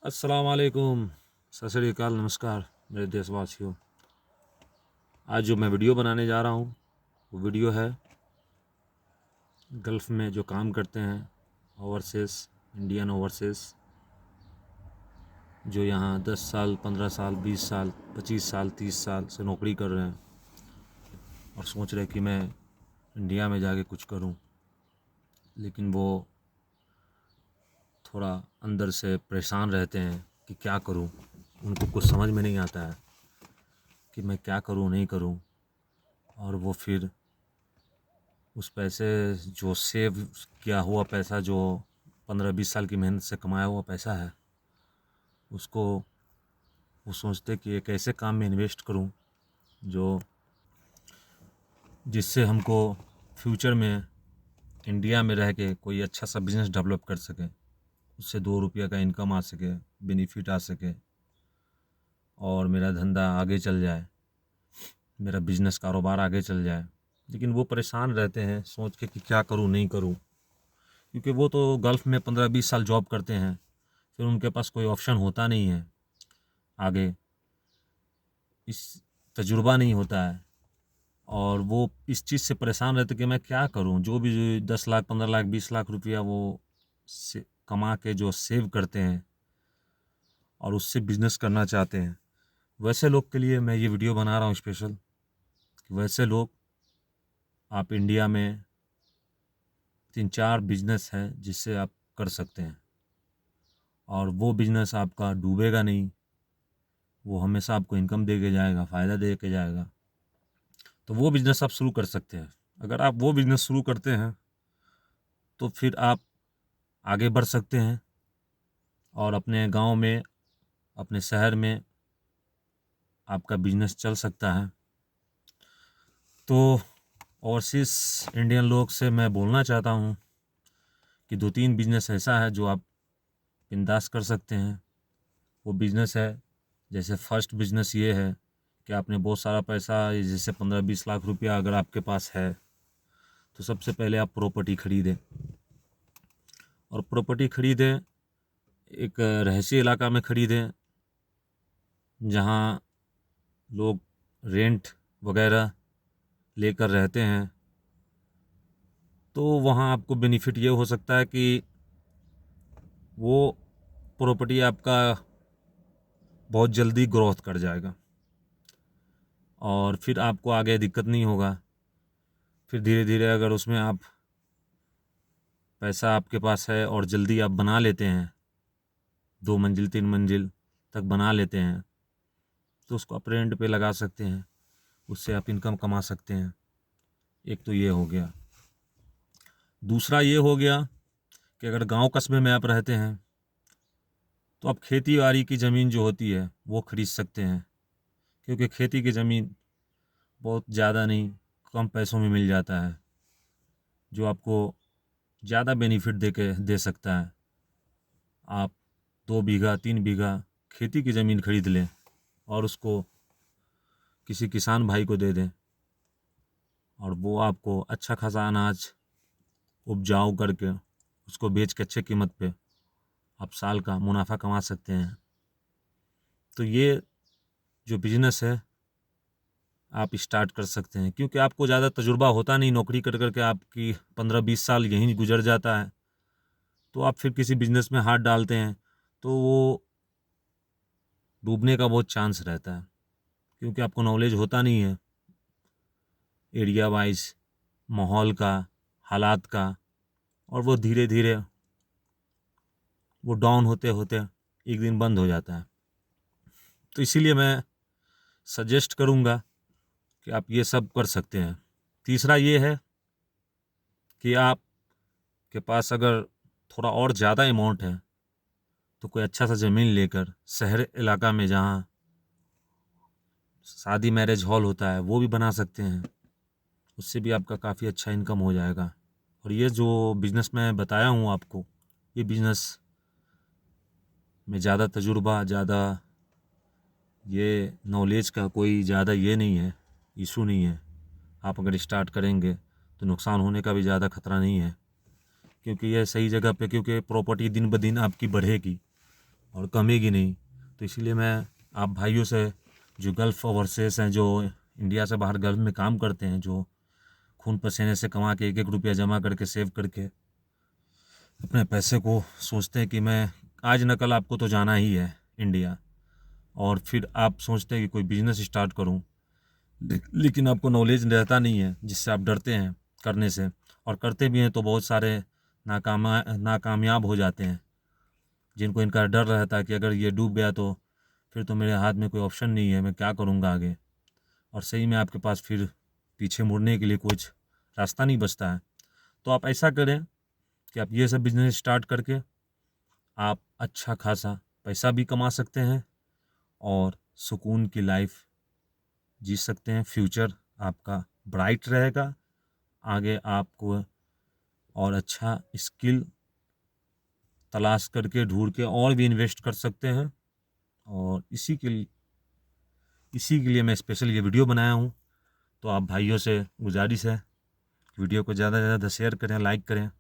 अस्सलाम वालेकुम, सत श्री अकाल, नमस्कार मेरे देशवासियों। आज जो मैं वीडियो बनाने जा रहा हूँ वो वीडियो है गल्फ़ में जो काम करते हैं ओवरसीज़, इंडियन ओवरसीज़, जो यहाँ 10 साल, 15 साल, 20 साल, 25 साल, 30 साल से नौकरी कर रहे हैं और सोच रहे कि मैं इंडिया में जाके कुछ करूँ, लेकिन वो थोड़ा अंदर से परेशान रहते हैं कि क्या करूँ। उनको कुछ समझ में नहीं आता है कि मैं क्या करूँ, नहीं करूँ। और वो फिर उस पैसे जो सेव किया हुआ पैसा, जो 15-20 साल की मेहनत से कमाया हुआ पैसा है, उसको वो सोचते कि एक ऐसे काम में इन्वेस्ट करूं जो जिससे हमको फ्यूचर में इंडिया में रह के कोई अच्छा सा बिज़नेस डेवलप कर सके, उससे 2 रुपये का इनकम आ सके, बेनिफिट आ सके और मेरा धंधा आगे चल जाए, मेरा बिज़नेस कारोबार आगे चल जाए। लेकिन वो परेशान रहते हैं सोच के कि क्या करूं, नहीं करूं, क्योंकि वो तो गल्फ़ में 15-20 साल जॉब करते हैं, फिर उनके पास कोई ऑप्शन होता नहीं है आगे, इस तजुर्बा नहीं होता है और वो इस चीज़ से परेशान रहते कि मैं क्या करूं। जो भी 10 लाख, 15 लाख, 20 लाख रुपया वो से कमा के जो सेव करते हैं और उससे बिज़नेस करना चाहते हैं, वैसे लोग के लिए मैं ये वीडियो बना रहा हूँ स्पेशल, कि वैसे लोग, आप इंडिया में 3-4 बिज़नेस हैं जिससे आप कर सकते हैं और वो बिज़नेस आपका डूबेगा नहीं, वो हमेशा आपको इनकम दे के जाएगा, फ़ायदा दे के जाएगा। तो वो बिज़नेस आप शुरू कर सकते हैं। अगर आप वो बिज़नेस शुरू करते हैं तो फिर आप आगे बढ़ सकते हैं और अपने गांव में, अपने शहर में आपका बिज़नेस चल सकता है। तो ओवरसीज़ इंडियन लोग से मैं बोलना चाहता हूँ कि 2-3 बिज़नेस ऐसा है जो आप बिंदास कर सकते हैं। वो बिज़नेस है, जैसे फर्स्ट बिज़नेस ये है कि आपने बहुत सारा पैसा, जैसे 15-20 लाख रुपया अगर आपके पास है, तो सबसे पहले आप प्रॉपर्टी खरीदें और प्रॉपर्टी खरीदें, एक रहस्य इलाका में खरीदें जहाँ लोग रेंट वगैरह लेकर रहते हैं। तो वहाँ आपको बेनिफिट ये हो सकता है कि वो प्रॉपर्टी आपका बहुत जल्दी ग्रोथ कर जाएगा और फिर आपको आगे दिक्कत नहीं होगा। फिर धीरे धीरे अगर उसमें आप पैसा आपके पास है और जल्दी आप बना लेते हैं, 2 मंजिल 3 मंजिल तक बना लेते हैं, तो उसको आप रेंट पे लगा सकते हैं, उससे आप इनकम कमा सकते हैं। एक तो ये हो गया। दूसरा ये हो गया कि अगर गांव कस्बे में आप रहते हैं तो आप खेती बाड़ी की ज़मीन जो होती है वो ख़रीद सकते हैं, क्योंकि खेती की ज़मीन बहुत ज़्यादा नहीं, कम पैसों में मिल जाता है, जो आपको ज़्यादा बेनिफिट दे सकता है। आप 2 बीघा 3 बीघा खेती की ज़मीन खरीद लें और उसको किसी किसान भाई को दे दें और वो आपको अच्छा खासा अनाज उपजाऊ करके उसको बेच के अच्छे कीमत पे आप साल का मुनाफा कमा सकते हैं। तो ये जो बिज़नेस है आप स्टार्ट कर सकते हैं, क्योंकि आपको ज़्यादा तजुर्बा होता नहीं, नौकरी कर कर के आपकी 15-20 साल यहीं गुजर जाता है। तो आप फिर किसी बिज़नेस में हाथ डालते हैं तो वो डूबने का बहुत चांस रहता है, क्योंकि आपको नॉलेज होता नहीं है एरिया वाइज, माहौल का, हालात का, और वो धीरे धीरे वो डाउन होते होते एक दिन बंद हो जाता है। तो इसीलिए मैं सजेस्ट करूँगा कि आप ये सब कर सकते हैं। तीसरा ये है कि आप के पास अगर थोड़ा और ज़्यादा अमाउंट है तो कोई अच्छा सा ज़मीन लेकर शहर इलाका में जहाँ शादी मैरिज हॉल होता है वो भी बना सकते हैं, उससे भी आपका काफ़ी अच्छा इनकम हो जाएगा। और ये जो बिज़नेस मैं बताया हूँ आपको, ये बिज़नेस में ज़्यादा तजुर्बा, ज़्यादा ये नॉलेज का कोई ज़्यादा ये नहीं है, इशू नहीं है। आप अगर स्टार्ट करेंगे तो नुकसान होने का भी ज़्यादा खतरा नहीं है, क्योंकि यह सही जगह पे, क्योंकि प्रॉपर्टी दिन ब दिन आपकी बढ़ेगी और कमेगी नहीं। तो इसीलिए मैं आप भाइयों से, जो गल्फ़ ओवरसीज़ हैं, जो इंडिया से बाहर गल्फ़ में काम करते हैं, जो खून पसीने से कमा के एक एक रुपया जमा करके सेव करके अपने पैसे को सोचते हैं कि मैं आज न कल आपको तो जाना ही है इंडिया, और फिर आप सोचते हैं कि कोई बिजनेस स्टार्ट करूं, लेकिन आपको नॉलेज रहता नहीं है, जिससे आप डरते हैं करने से, और करते भी हैं तो बहुत सारे नाकामयाब हो जाते हैं, जिनको इनका डर रहता है कि अगर ये डूब गया तो फिर तो मेरे हाथ में कोई ऑप्शन नहीं है, मैं क्या करूँगा आगे। और सही में आपके पास फिर पीछे मुड़ने के लिए कुछ रास्ता नहीं बचता है। तो आप ऐसा करें कि आप ये सब बिजनेस स्टार्ट करके आप अच्छा खासा पैसा भी कमा सकते हैं और सुकून की लाइफ जी सकते हैं। फ्यूचर आपका ब्राइट रहेगा, आगे आपको और अच्छा स्किल तलाश करके ढूंढ के और भी इन्वेस्ट कर सकते हैं। और इसी के लिए मैं स्पेशल ये वीडियो बनाया हूँ। तो आप भाइयों से गुजारिश है, वीडियो को ज़्यादा से ज़्यादा शेयर करें, लाइक करें।